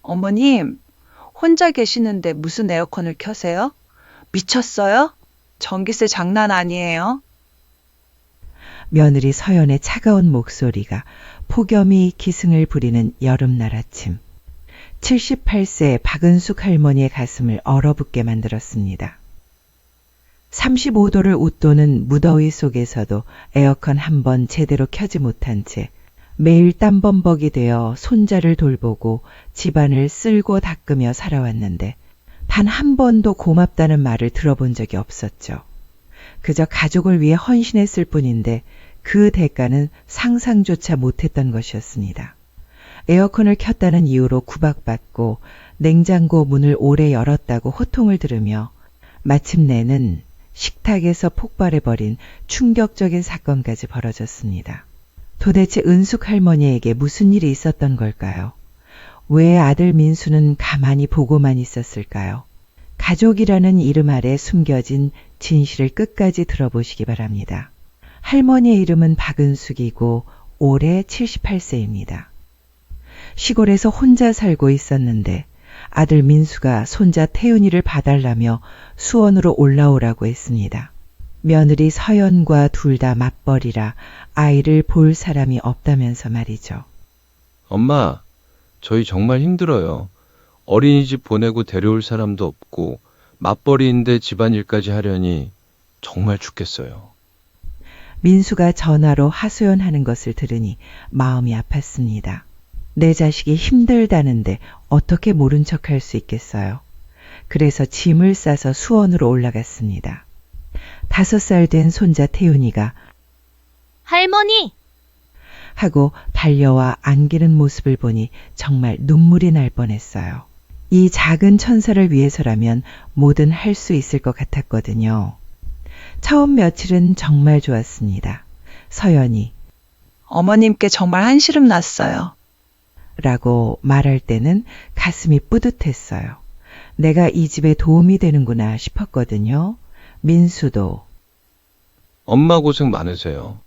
어머님, 혼자 계시는데 무슨 에어컨을 켜세요? 미쳤어요? 전기세 장난 아니에요? 며느리 서연의 차가운 목소리가 폭염이 기승을 부리는 여름날 아침. 78세 박은숙 할머니의 가슴을 얼어붙게 만들었습니다. 35도를 웃도는 무더위 속에서도 에어컨 한 번 제대로 켜지 못한 채 매일 땀범벅이 되어 손자를 돌보고 집안을 쓸고 닦으며 살아왔는데 단 한 번도 고맙다는 말을 들어본 적이 없었죠. 그저 가족을 위해 헌신했을 뿐인데 그 대가는 상상조차 못했던 것이었습니다. 에어컨을 켰다는 이유로 구박받고 냉장고 문을 오래 열었다고 호통을 들으며 마침내는 식탁에서 폭발해버린 충격적인 사건까지 벌어졌습니다. 도대체 은숙 할머니에게 무슨 일이 있었던 걸까요? 왜 아들 민수는 가만히 보고만 있었을까요? 가족이라는 이름 아래 숨겨진 진실을 끝까지 들어보시기 바랍니다. 할머니의 이름은 박은숙이고 올해 78세입니다. 시골에서 혼자 살고 있었는데 아들 민수가 손자 태윤이를 봐달라며 수원으로 올라오라고 했습니다. 며느리 서연과 둘 다 맞벌이라 아이를 볼 사람이 없다면서 말이죠. 엄마, 저희 정말 힘들어요. 어린이집 보내고 데려올 사람도 없고 맞벌이인데 집안일까지 하려니 정말 죽겠어요. 민수가 전화로 하소연하는 것을 들으니 마음이 아팠습니다. 내 자식이 힘들다는데 어떻게 모른 척할 수 있겠어요. 그래서 짐을 싸서 수원으로 올라갔습니다. 5살 된 손자 태윤이가 할머니! 하고 달려와 안기는 모습을 보니 정말 눈물이 날 뻔했어요. 이 작은 천사를 위해서라면 뭐든 할 수 있을 것 같았거든요. 처음 며칠은 정말 좋았습니다. 서연이 어머님께 정말 한시름 났어요. 라고 말할 때는 가슴이 뿌듯했어요. 내가 이 집에 도움이 되는구나 싶었거든요. 민수도 엄마 고생 많으세요.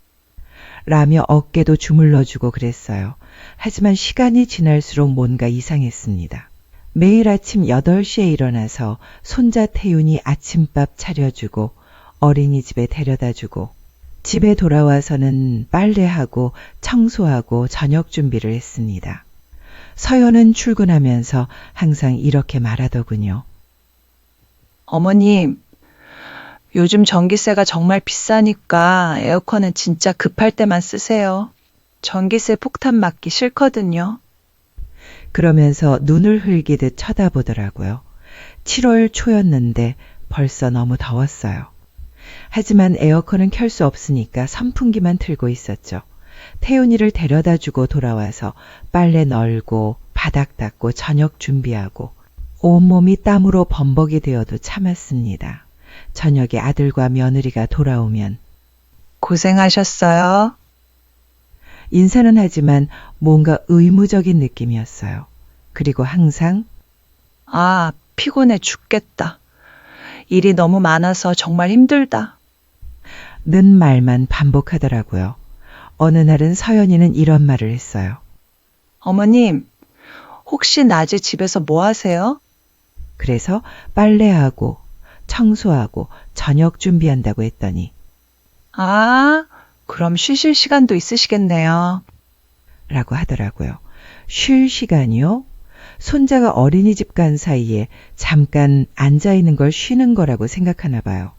라며 어깨도 주물러주고 그랬어요. 하지만 시간이 지날수록 뭔가 이상했습니다. 매일 아침 8시에 일어나서 손자 태윤이 아침밥 차려주고 어린이집에 데려다주고 집에 돌아와서는 빨래하고 청소하고 저녁 준비를 했습니다. 서연은 출근하면서 항상 이렇게 말하더군요. 어머님, 요즘 전기세가 정말 비싸니까 에어컨은 진짜 급할 때만 쓰세요. 전기세 폭탄 맞기 싫거든요. 그러면서 눈을 흘기듯 쳐다보더라고요. 7월 초였는데 벌써 너무 더웠어요. 하지만 에어컨은 켤 수 없으니까 선풍기만 틀고 있었죠. 태윤이를 데려다주고 돌아와서 빨래 널고 바닥 닦고 저녁 준비하고 온몸이 땀으로 범벅이 되어도 참았습니다. 저녁에 아들과 며느리가 돌아오면 고생하셨어요. 인사는 하지만 뭔가 의무적인 느낌이었어요. 그리고 항상 아, 피곤해 죽겠다. 일이 너무 많아서 정말 힘들다. 는 말만 반복하더라고요. 어느 날은 서연이는 이런 말을 했어요. 어머님, 혹시 낮에 집에서 뭐 하세요? 그래서 빨래하고 청소하고 저녁 준비한다고 했더니 아, 그럼 쉬실 시간도 있으시겠네요. 라고 하더라고요. 쉴 시간이요? 손자가 어린이집 간 사이에 잠깐 앉아있는 걸 쉬는 거라고 생각하나 봐요.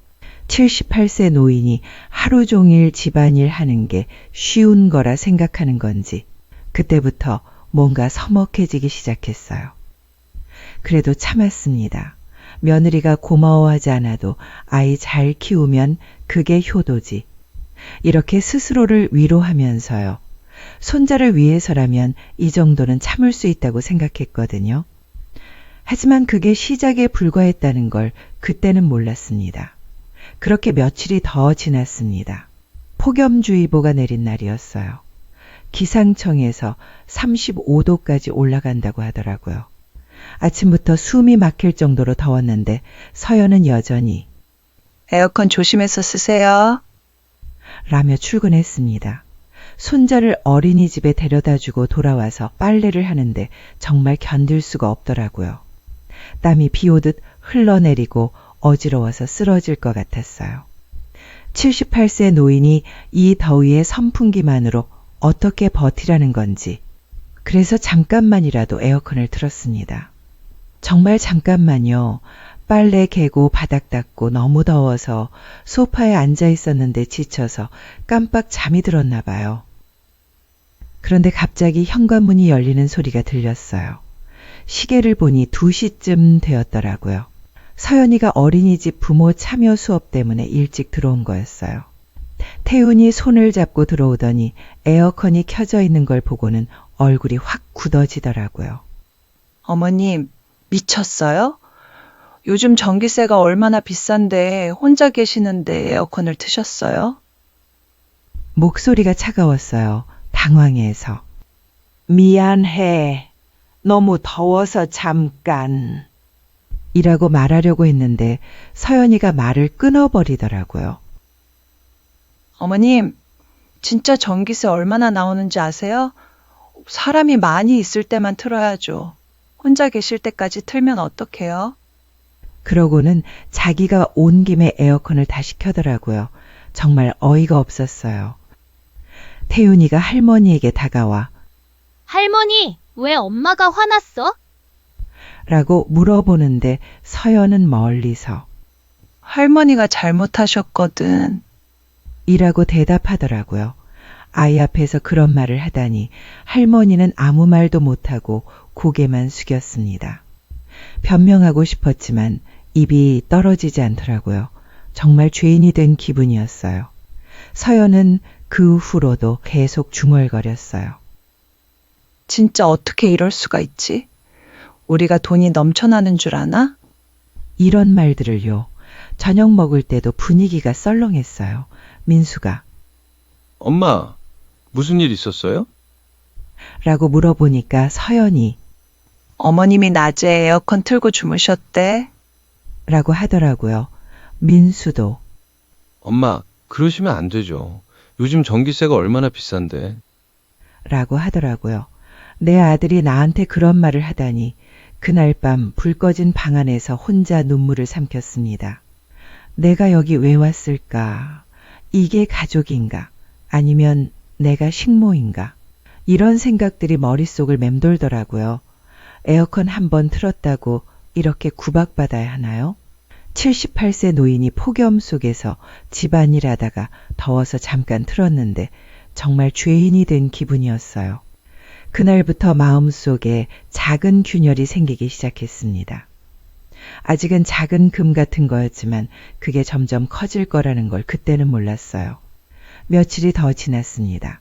78세 노인이 하루 종일 집안일 하는 게 쉬운 거라 생각하는 건지 그때부터 뭔가 서먹해지기 시작했어요. 그래도 참았습니다. 며느리가 고마워하지 않아도 아이 잘 키우면 그게 효도지. 이렇게 스스로를 위로하면서요. 손자를 위해서라면 이 정도는 참을 수 있다고 생각했거든요. 하지만 그게 시작에 불과했다는 걸 그때는 몰랐습니다. 그렇게 며칠이 더 지났습니다. 폭염주의보가 내린 날이었어요. 기상청에서 35도까지 올라간다고 하더라고요. 아침부터 숨이 막힐 정도로 더웠는데 서연은 여전히 에어컨 조심해서 쓰세요. 라며 출근했습니다. 손자를 어린이집에 데려다주고 돌아와서 빨래를 하는데 정말 견딜 수가 없더라고요. 땀이 비 오듯 흘러내리고 어지러워서 쓰러질 것 같았어요. 78세 노인이 이 더위의 선풍기만으로 어떻게 버티라는 건지, 그래서 잠깐만이라도 에어컨을 틀었습니다. 정말 잠깐만요. 빨래 개고 바닥 닦고 너무 더워서 소파에 앉아 있었는데 지쳐서 깜빡 잠이 들었나 봐요. 그런데 갑자기 현관문이 열리는 소리가 들렸어요. 시계를 보니 2시쯤 되었더라고요. 서연이가 어린이집 부모 참여 수업 때문에 일찍 들어온 거였어요. 태훈이 손을 잡고 들어오더니 에어컨이 켜져 있는 걸 보고는 얼굴이 확 굳어지더라고요. 어머님, 미쳤어요? 요즘 전기세가 얼마나 비싼데 혼자 계시는데 에어컨을 트셨어요? 목소리가 차가웠어요. 당황해서. 미안해. 너무 더워서 잠깐. 이라고 말하려고 했는데 서연이가 말을 끊어버리더라고요. 어머님, 진짜 전기세 얼마나 나오는지 아세요? 사람이 많이 있을 때만 틀어야죠. 혼자 계실 때까지 틀면 어떡해요? 그러고는 자기가 온 김에 에어컨을 다시 켜더라고요. 정말 어이가 없었어요. 태윤이가 할머니에게 다가와 할머니, 왜 엄마가 화났어? 라고 물어보는데 서연은 멀리서 할머니가 잘못하셨거든. 이라고 대답하더라고요. 아이 앞에서 그런 말을 하다니 할머니는 아무 말도 못하고 고개만 숙였습니다. 변명하고 싶었지만 입이 떨어지지 않더라고요. 정말 죄인이 된 기분이었어요. 서연은 그 후로도 계속 중얼거렸어요. 진짜 어떻게 이럴 수가 있지? 우리가 돈이 넘쳐나는 줄 아나? 이런 말들을요. 저녁 먹을 때도 분위기가 썰렁했어요. 민수가 엄마, 무슨 일 있었어요? 라고 물어보니까 서연이 어머님이 낮에 에어컨 틀고 주무셨대. 라고 하더라고요. 민수도 엄마, 그러시면 안 되죠. 요즘 전기세가 얼마나 비싼데. 라고 하더라고요. 내 아들이 나한테 그런 말을 하다니 그날 밤 불 꺼진 방 안에서 혼자 눈물을 삼켰습니다. 내가 여기 왜 왔을까? 이게 가족인가? 아니면 내가 식모인가? 이런 생각들이 머릿속을 맴돌더라고요. 에어컨 한번 틀었다고 이렇게 구박받아야 하나요? 78세 노인이 폭염 속에서 집안일 하다가 더워서 잠깐 틀었는데 정말 죄인이 된 기분이었어요. 그날부터 마음속에 작은 균열이 생기기 시작했습니다. 아직은 작은 금 같은 거였지만 그게 점점 커질 거라는 걸 그때는 몰랐어요. 며칠이 더 지났습니다.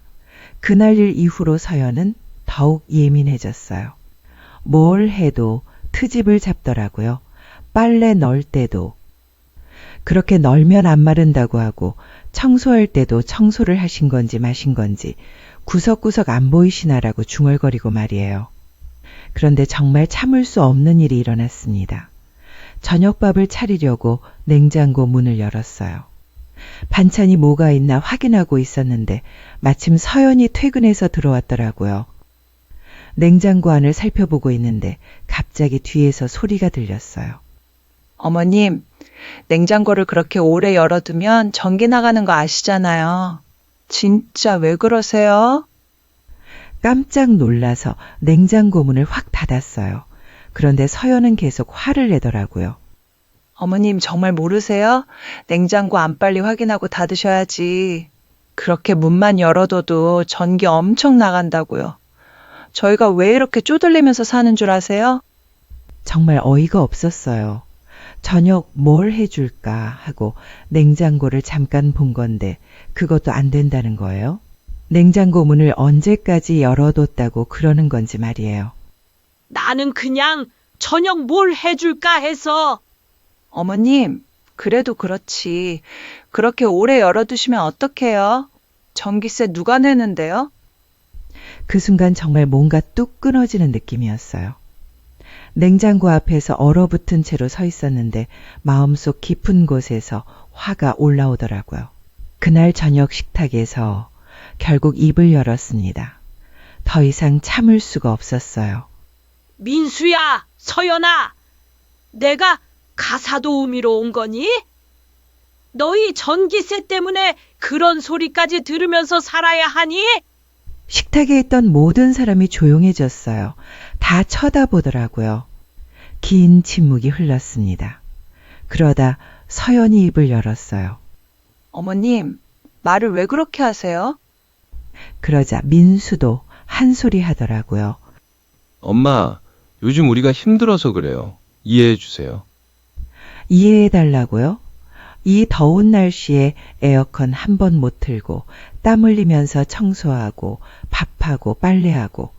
그날 일 이후로 서연은 더욱 예민해졌어요. 뭘 해도 트집을 잡더라고요. 빨래 널 때도 그렇게 널면 안 마른다고 하고 청소할 때도 청소를 하신 건지 마신 건지 구석구석 안 보이시나라고 중얼거리고 말이에요. 그런데 정말 참을 수 없는 일이 일어났습니다. 저녁밥을 차리려고 냉장고 문을 열었어요. 반찬이 뭐가 있나 확인하고 있었는데 마침 서연이 퇴근해서 들어왔더라고요. 냉장고 안을 살펴보고 있는데 갑자기 뒤에서 소리가 들렸어요. 어머님, 냉장고를 그렇게 오래 열어두면 전기 나가는 거 아시잖아요. 진짜 왜 그러세요? 깜짝 놀라서 냉장고 문을 확 닫았어요. 그런데 서연은 계속 화를 내더라고요. 어머님 정말 모르세요? 냉장고 안 빨리 확인하고 닫으셔야지. 그렇게 문만 열어둬도 전기 엄청 나간다고요. 저희가 왜 이렇게 쪼들리면서 사는 줄 아세요? 정말 어이가 없었어요. 저녁 뭘 해줄까 하고 냉장고를 잠깐 본 건데 그것도 안 된다는 거예요. 냉장고 문을 언제까지 열어뒀다고 그러는 건지 말이에요. 나는 그냥 저녁 뭘 해줄까 해서. 어머님, 그래도 그렇지. 그렇게 오래 열어두시면 어떡해요? 전기세 누가 내는데요? 그 순간 정말 뭔가 뚝 끊어지는 느낌이었어요. 냉장고 앞에서 얼어붙은 채로 서 있었는데 마음속 깊은 곳에서 화가 올라오더라고요. 그날 저녁 식탁에서 결국 입을 열었습니다. 더 이상 참을 수가 없었어요. 민수야, 서연아, 내가 가사 도우미로 온 거니? 너희 전기세 때문에 그런 소리까지 들으면서 살아야 하니? 식탁에 있던 모든 사람이 조용해졌어요. 다 쳐다보더라고요. 긴 침묵이 흘렀습니다. 그러다 서연이 입을 열었어요. 어머님, 말을 왜 그렇게 하세요? 그러자 민수도 한 소리 하더라고요. 엄마, 요즘 우리가 힘들어서 그래요. 이해해 주세요. 이해해달라고요? 이 더운 날씨에 에어컨 한 번 못 틀고 땀 흘리면서 청소하고 밥하고 빨래하고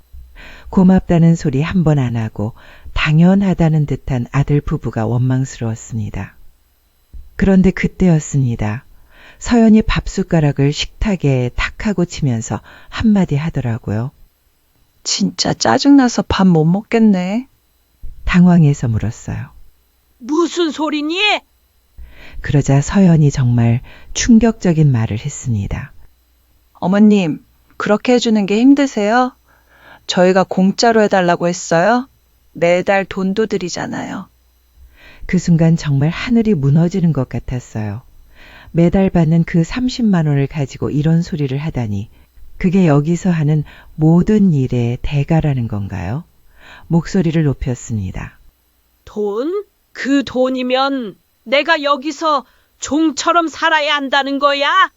고맙다는 소리 한 번 안 하고 당연하다는 듯한 아들 부부가 원망스러웠습니다. 그런데 그때였습니다. 서연이 밥숟가락을 식탁에 탁 하고 치면서 한마디 하더라고요. 진짜 짜증나서 밥 못 먹겠네. 당황해서 물었어요. 무슨 소리니? 그러자 서연이 정말 충격적인 말을 했습니다. 어머님, 그렇게 해주는 게 힘드세요? 저희가 공짜로 해달라고 했어요? 매달 돈도 드리잖아요. 그 순간 정말 하늘이 무너지는 것 같았어요. 매달 받는 그 30만 원을 가지고 이런 소리를 하다니 그게 여기서 하는 모든 일의 대가라는 건가요? 목소리를 높였습니다. 돈? 그 돈이면 내가 여기서 종처럼 살아야 한다는 거야?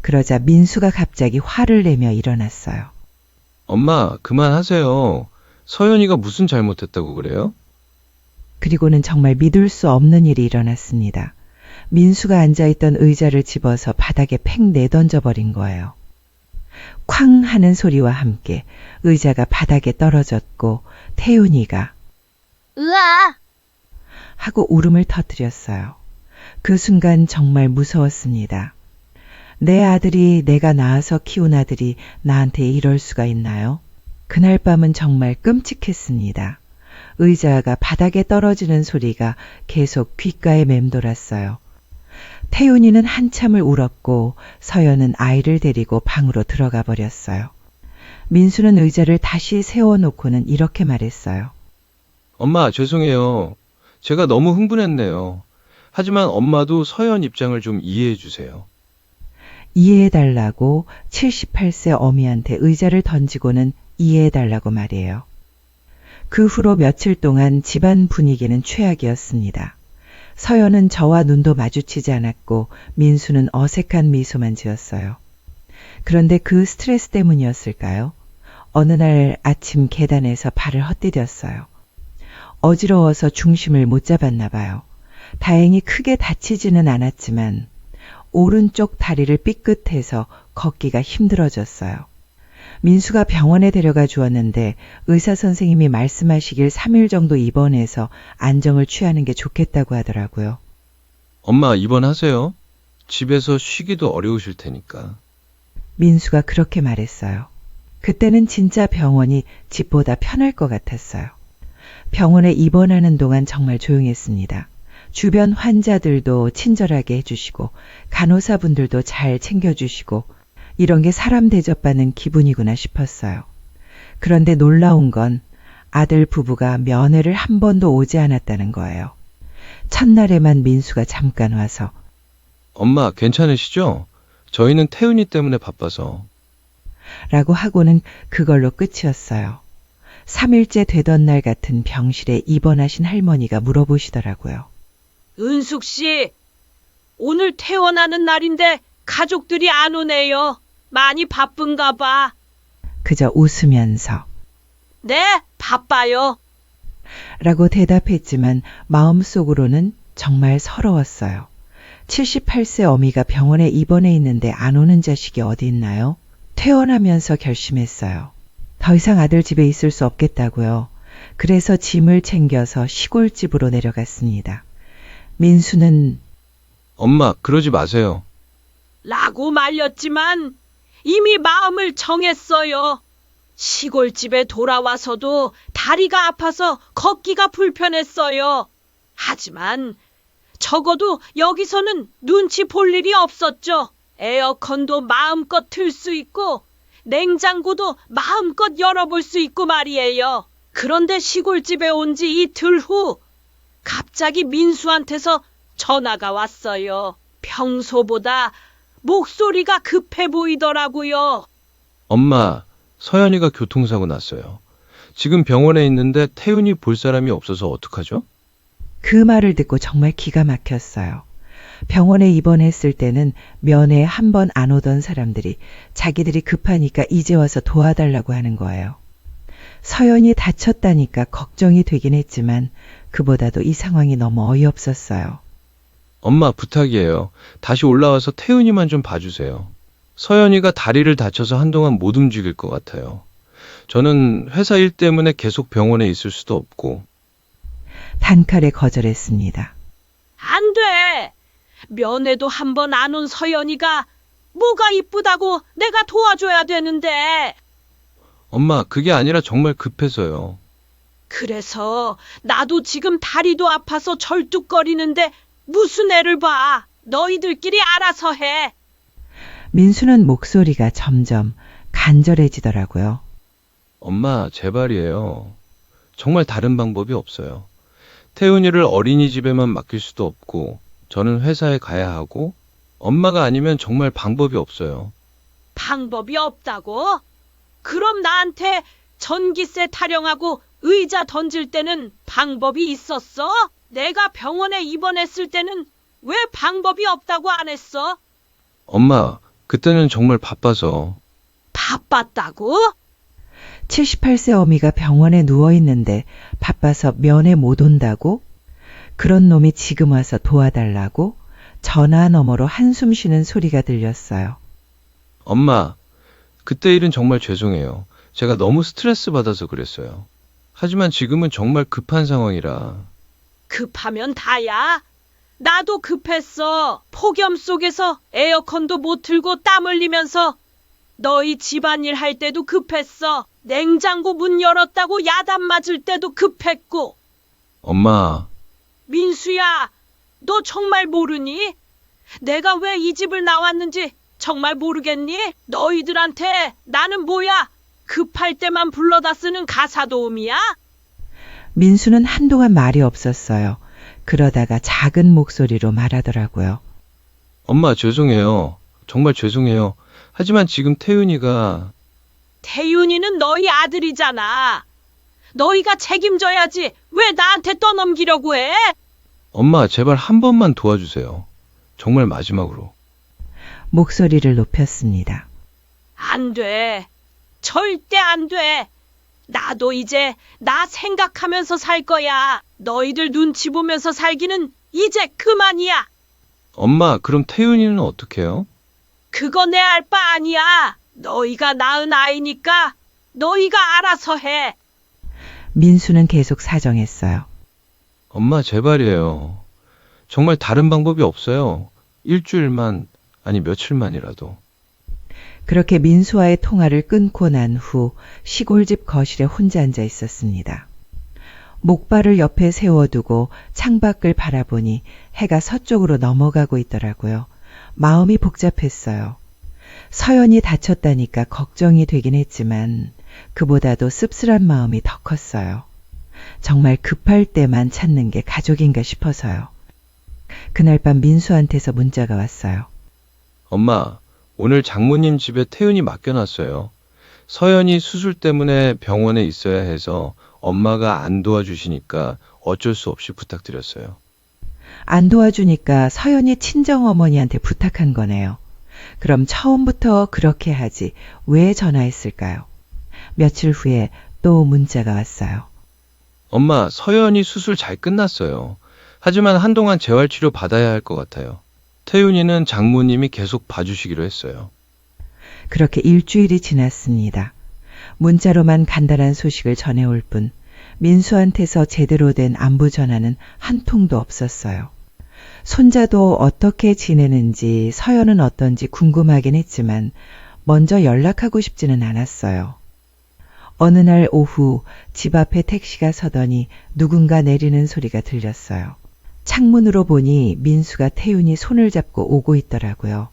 그러자 민수가 갑자기 화를 내며 일어났어요. 엄마, 그만하세요. 서연이가 무슨 잘못했다고 그래요? 그리고는 정말 믿을 수 없는 일이 일어났습니다. 민수가 앉아있던 의자를 집어서 바닥에 팽 내던져 버린 거예요. 쾅 하는 소리와 함께 의자가 바닥에 떨어졌고 태윤이가 으아! 하고 울음을 터뜨렸어요. 그 순간 정말 무서웠습니다. 내 아들이 내가 낳아서 키운 아들이 나한테 이럴 수가 있나요? 그날 밤은 정말 끔찍했습니다. 의자가 바닥에 떨어지는 소리가 계속 귓가에 맴돌았어요. 태윤이는 한참을 울었고 서연은 아이를 데리고 방으로 들어가 버렸어요. 민수는 의자를 다시 세워놓고는 이렇게 말했어요. 엄마, 죄송해요. 제가 너무 흥분했네요. 하지만 엄마도 서연 입장을 좀 이해해 주세요. 이해해달라고 78세 어미한테 의자를 던지고는 이해해달라고 말이에요. 그 후로 며칠 동안 집안 분위기는 최악이었습니다. 서연은 저와 눈도 마주치지 않았고 민수는 어색한 미소만 지었어요. 그런데 그 스트레스 때문이었을까요? 어느 날 아침 계단에서 발을 헛디뎠어요. 어지러워서 중심을 못 잡았나 봐요. 다행히 크게 다치지는 않았지만 오른쪽 다리를 삐끗해서 걷기가 힘들어졌어요. 민수가 병원에 데려가 주었는데 의사 선생님이 말씀하시길 3일 정도 입원해서 안정을 취하는 게 좋겠다고 하더라고요. 엄마, 입원하세요. 집에서 쉬기도 어려우실 테니까. 민수가 그렇게 말했어요. 그때는 진짜 병원이 집보다 편할 것 같았어요. 병원에 입원하는 동안 정말 조용했습니다. 주변 환자들도 친절하게 해주시고 간호사분들도 잘 챙겨주시고 이런 게 사람 대접받는 기분이구나 싶었어요. 그런데 놀라운 건 아들 부부가 면회를 한 번도 오지 않았다는 거예요. 첫날에만 민수가 잠깐 와서 엄마, 괜찮으시죠? 저희는 태윤이 때문에 바빠서. 라고 하고는 그걸로 끝이었어요. 3일째 되던 날 같은 병실에 입원하신 할머니가 물어보시더라고요. 은숙 씨, 오늘 퇴원하는 날인데 가족들이 안 오네요. 많이 바쁜가 봐. 그저 웃으면서 네, 바빠요. 라고 대답했지만 마음속으로는 정말 서러웠어요. 78세 어미가 병원에 입원해 있는데 안 오는 자식이 어디 있나요? 퇴원하면서 결심했어요. 더 이상 아들 집에 있을 수 없겠다고요. 그래서 짐을 챙겨서 시골집으로 내려갔습니다. 민수는 엄마, 그러지 마세요. 라고 말렸지만 이미 마음을 정했어요. 시골집에 돌아와서도 다리가 아파서 걷기가 불편했어요. 하지만 적어도 여기서는 눈치 볼 일이 없었죠. 에어컨도 마음껏 틀 수 있고 냉장고도 마음껏 열어볼 수 있고 말이에요. 그런데 시골집에 온 지 이틀 후 갑자기 민수한테서 전화가 왔어요. 평소보다 목소리가 급해 보이더라고요. 엄마, 서연이가 교통사고 났어요. 지금 병원에 있는데 태윤이 볼 사람이 없어서 어떡하죠? 그 말을 듣고 정말 기가 막혔어요. 병원에 입원했을 때는 면회 한 번 안 오던 사람들이 자기들이 급하니까 이제 와서 도와달라고 하는 거예요. 서연이 다쳤다니까 걱정이 되긴 했지만 그보다도 이 상황이 너무 어이없었어요. 엄마, 부탁이에요. 다시 올라와서 태윤이만 좀 봐주세요. 서연이가 다리를 다쳐서 한동안 못 움직일 것 같아요. 저는 회사 일 때문에 계속 병원에 있을 수도 없고. 단칼에 거절했습니다. 안 돼. 면회도 한 번 안 온 서연이가 뭐가 이쁘다고 내가 도와줘야 되는데. 엄마, 그게 아니라 정말 급해서요. 그래서 나도 지금 다리도 아파서 절뚝거리는데 무슨 애를 봐. 너희들끼리 알아서 해. 민수는 목소리가 점점 간절해지더라고요. 엄마, 제발이에요. 정말 다른 방법이 없어요. 태윤이를 어린이집에만 맡길 수도 없고, 저는 회사에 가야 하고, 엄마가 아니면 정말 방법이 없어요. 방법이 없다고? 그럼 나한테 전기세 타령하고 의자 던질 때는 방법이 있었어? 내가 병원에 입원했을 때는 왜 방법이 없다고 안 했어? 엄마, 그때는 정말 바빠서. 바빴다고? 78세 어미가 병원에 누워있는데 바빠서 면회 못 온다고? 그런 놈이 지금 와서 도와달라고? 전화 너머로 한숨 쉬는 소리가 들렸어요. 엄마, 그때 일은 정말 죄송해요. 제가 너무 스트레스 받아서 그랬어요. 하지만 지금은 정말 급한 상황이라. 급하면 다야. 나도 급했어. 폭염 속에서 에어컨도 못 틀고 땀 흘리면서 너희 집안일 할 때도 급했어. 냉장고 문 열었다고 야단 맞을 때도 급했고. 엄마, 민수야, 너 정말 모르니? 내가 왜 이 집을 나왔는지 정말 모르겠니? 너희들한테 나는 뭐야? 급할 때만 불러다 쓰는 가사도우미야? 민수는 한동안 말이 없었어요. 그러다가 작은 목소리로 말하더라고요. 엄마, 죄송해요. 정말 죄송해요. 하지만 지금 태윤이가. 태윤이는 너희 아들이잖아. 너희가 책임져야지. 왜 나한테 떠넘기려고 해? 엄마, 제발 한 번만 도와주세요. 정말 마지막으로. 목소리를 높였습니다. 안 돼. 절대 안 돼. 나도 이제 나 생각하면서 살 거야. 너희들 눈치 보면서 살기는 이제 그만이야. 엄마, 그럼 태윤이는 어떡해요? 그거 내 알 바 아니야. 너희가 낳은 아이니까 너희가 알아서 해. 민수는 계속 사정했어요. 엄마, 제발이에요. 정말 다른 방법이 없어요. 일주일만, 아니 며칠만이라도. 그렇게 민수와의 통화를 끊고 난 후 시골집 거실에 혼자 앉아 있었습니다. 목발을 옆에 세워두고 창밖을 바라보니 해가 서쪽으로 넘어가고 있더라고요. 마음이 복잡했어요. 서연이 다쳤다니까 걱정이 되긴 했지만 그보다도 씁쓸한 마음이 더 컸어요. 정말 급할 때만 찾는 게 가족인가 싶어서요. 그날 밤 민수한테서 문자가 왔어요. 엄마, 오늘 장모님 집에 태윤이 맡겨놨어요. 서연이 수술 때문에 병원에 있어야 해서 엄마가 안 도와주시니까 어쩔 수 없이 부탁드렸어요. 안 도와주니까 서연이 친정어머니한테 부탁한 거네요. 그럼 처음부터 그렇게 하지 왜 전화했을까요? 며칠 후에 또 문자가 왔어요. 엄마, 서연이 수술 잘 끝났어요. 하지만 한동안 재활치료 받아야 할 것 같아요. 태윤이는 장모님이 계속 봐주시기로 했어요. 그렇게 일주일이 지났습니다. 문자로만 간단한 소식을 전해올 뿐 민수한테서 제대로 된 안부 전화는 한 통도 없었어요. 손자도 어떻게 지내는지 서연은 어떤지 궁금하긴 했지만 먼저 연락하고 싶지는 않았어요. 어느 날 오후 집 앞에 택시가 서더니 누군가 내리는 소리가 들렸어요. 창문으로 보니 민수가 태윤이 손을 잡고 오고 있더라고요.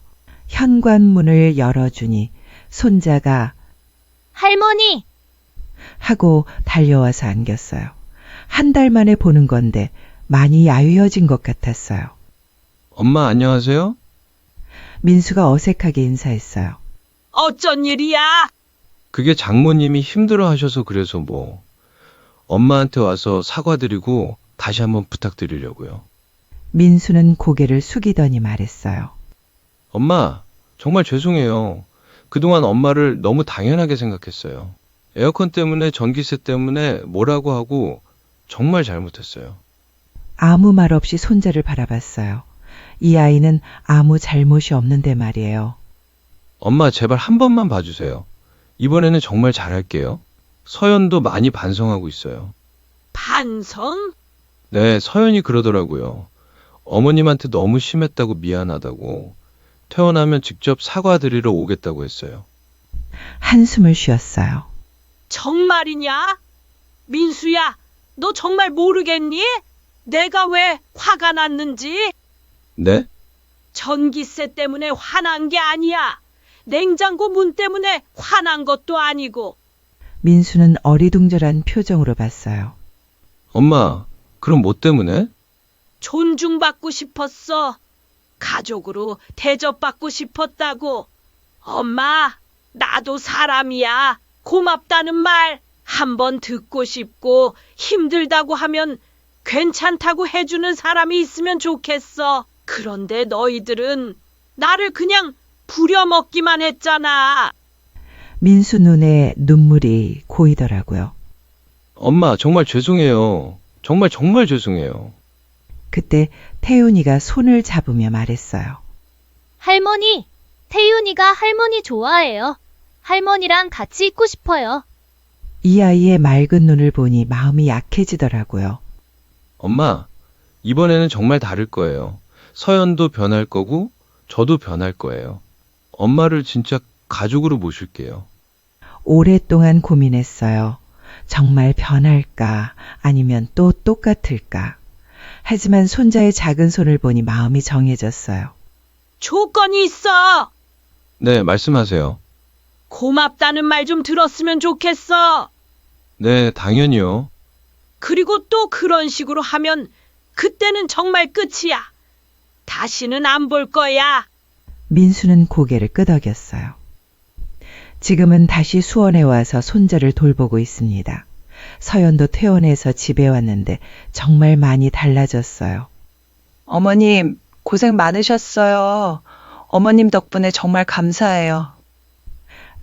현관문을 열어주니 손자가 할머니! 하고 달려와서 안겼어요. 한 달 만에 보는 건데 많이 야위어진 것 같았어요. 엄마 안녕하세요? 민수가 어색하게 인사했어요. 어쩐 일이야? 그게 장모님이 힘들어 하셔서 그래서 뭐. 엄마한테 와서 사과드리고 다시 한번 부탁드리려고요. 민수는 고개를 숙이더니 말했어요. 엄마, 정말 죄송해요. 그동안 엄마를 너무 당연하게 생각했어요. 에어컨 때문에 전기세 때문에 뭐라고 하고 정말 잘못했어요. 아무 말 없이 손자를 바라봤어요. 이 아이는 아무 잘못이 없는데 말이에요. 엄마 제발 한 번만 봐주세요. 이번에는 정말 잘할게요. 서연도 많이 반성하고 있어요. 반성? 네, 서연이 그러더라고요. 어머님한테 너무 심했다고 미안하다고. 퇴원하면 직접 사과드리러 오겠다고 했어요. 한숨을 쉬었어요. 정말이냐? 민수야, 너 정말 모르겠니? 내가 왜 화가 났는지? 네? 전기세 때문에 화난 게 아니야. 냉장고 문 때문에 화난 것도 아니고. 민수는 어리둥절한 표정으로 봤어요. 엄마, 그럼 뭐 때문에? 존중받고 싶었어. 가족으로 대접받고 싶었다고. 엄마, 나도 사람이야. 고맙다는 말 한번 듣고 싶고 힘들다고 하면 괜찮다고 해주는 사람이 있으면 좋겠어. 그런데 너희들은 나를 그냥 부려먹기만 했잖아. 민수 눈에 눈물이 고이더라고요. 엄마, 정말 죄송해요. 정말 죄송해요. 그때 태윤이가 손을 잡으며 말했어요. 할머니! 태윤이가 할머니 좋아해요. 할머니랑 같이 있고 싶어요. 이 아이의 맑은 눈을 보니 마음이 약해지더라고요. 엄마, 이번에는 정말 다를 거예요. 서연도 변할 거고, 저도 변할 거예요. 엄마를 진짜 가족으로 모실게요. 오랫동안 고민했어요. 정말 변할까 아니면 또 똑같을까. 하지만 손자의 작은 손을 보니 마음이 정해졌어요. 조건이 있어. 네, 말씀하세요. 고맙다는 말 좀 들었으면 좋겠어. 네, 당연히요. 그리고 또 그런 식으로 하면 그때는 정말 끝이야. 다시는 안 볼 거야. 민수는 고개를 끄덕였어요. 지금은 다시 수원에 와서 손자를 돌보고 있습니다. 서연도 퇴원해서 집에 왔는데 정말 많이 달라졌어요. 어머님, 고생 많으셨어요. 어머님 덕분에 정말 감사해요.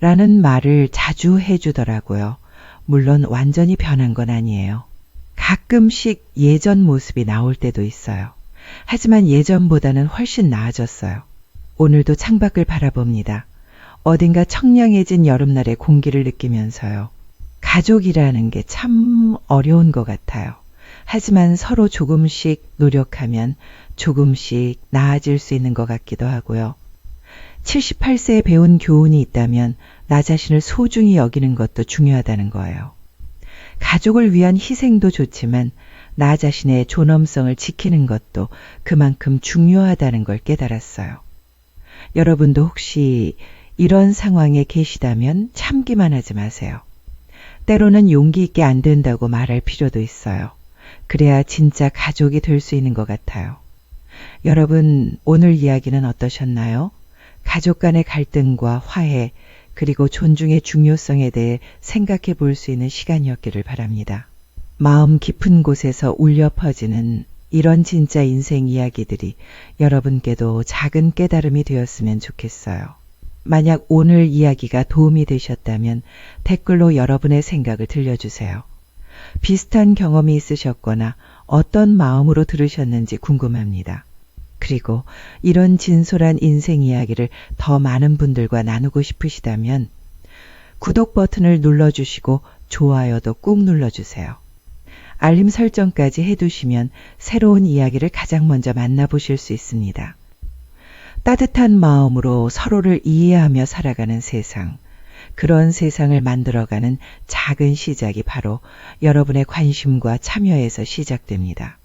라는 말을 자주 해주더라고요. 물론 완전히 변한 건 아니에요. 가끔씩 예전 모습이 나올 때도 있어요. 하지만 예전보다는 훨씬 나아졌어요. 오늘도 창밖을 바라봅니다. 어딘가 청량해진 여름날의 공기를 느끼면서요. 가족이라는 게 참 어려운 것 같아요. 하지만 서로 조금씩 노력하면 조금씩 나아질 수 있는 것 같기도 하고요. 78세에 배운 교훈이 있다면 나 자신을 소중히 여기는 것도 중요하다는 거예요. 가족을 위한 희생도 좋지만 나 자신의 존엄성을 지키는 것도 그만큼 중요하다는 걸 깨달았어요. 여러분도 혹시 이런 상황에 계시다면 참기만 하지 마세요. 때로는 용기 있게 안 된다고 말할 필요도 있어요. 그래야 진짜 가족이 될 수 있는 것 같아요. 여러분, 오늘 이야기는 어떠셨나요? 가족 간의 갈등과 화해, 그리고 존중의 중요성에 대해 생각해 볼 수 있는 시간이었기를 바랍니다. 마음 깊은 곳에서 울려 퍼지는 이런 진짜 인생 이야기들이 여러분께도 작은 깨달음이 되었으면 좋겠어요. 만약 오늘 이야기가 도움이 되셨다면 댓글로 여러분의 생각을 들려주세요. 비슷한 경험이 있으셨거나 어떤 마음으로 들으셨는지 궁금합니다. 그리고 이런 진솔한 인생 이야기를 더 많은 분들과 나누고 싶으시다면 구독 버튼을 눌러주시고 좋아요도 꾹 눌러주세요. 알림 설정까지 해두시면 새로운 이야기를 가장 먼저 만나보실 수 있습니다. 따뜻한 마음으로 서로를 이해하며 살아가는 세상, 그런 세상을 만들어가는 작은 시작이 바로 여러분의 관심과 참여에서 시작됩니다.